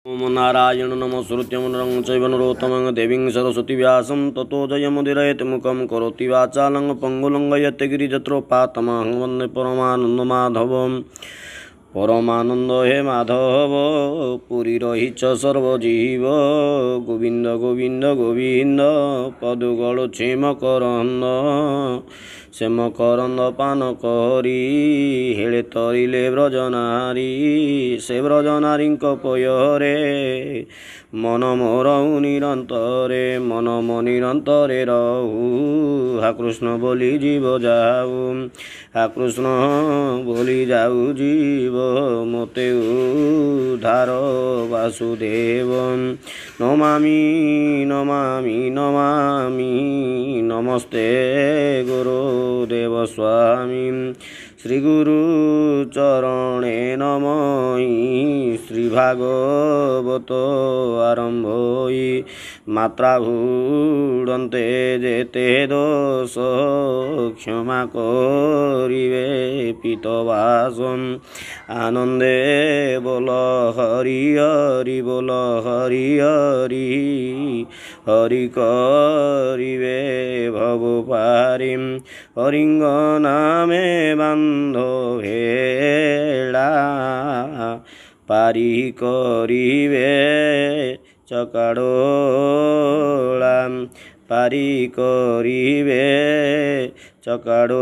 ओम नारायण नमस्कृत्यं नरं चैव नरोत्तमं देवीं सरस्वती व्यासं ततो जयमुदीरयेत् मुखं करोति वाचालं पङ्गुलं यत् गिरिजत्रोपातमहं वन्दे परमानन्दमाधवं। परमानंद हे माधव पुरी रही सर्वजीव गोविंद गोविंद गोविंद पदुगल क्षेम करंद सेम करंद पान करी हेले तरिले ब्रजनारी से ब्रजनारी पयरे मन मोरऊ निरंतरे मन मो निरंतरे रहू हा कृष्ण बोली जीव जाऊ हा कृष्ण बोली जाऊ जीव मोते उद्धार वासुदेव नमामि नमामि नमामि नमस्ते गुरुदेव स्वामी श्री गुरु चरणे नमः श्री भागवत आरंभोई मात्रा भूडन्ते जेते दोष क्षमा करिवे पितवासम आनंदे बोल हरि हरि बोल हरि हरि हरि करिवे भव पारिम हरिंग नामे बांधो भेड़ा पारी करिवे चकाडोला पारी करिवे चकाडो।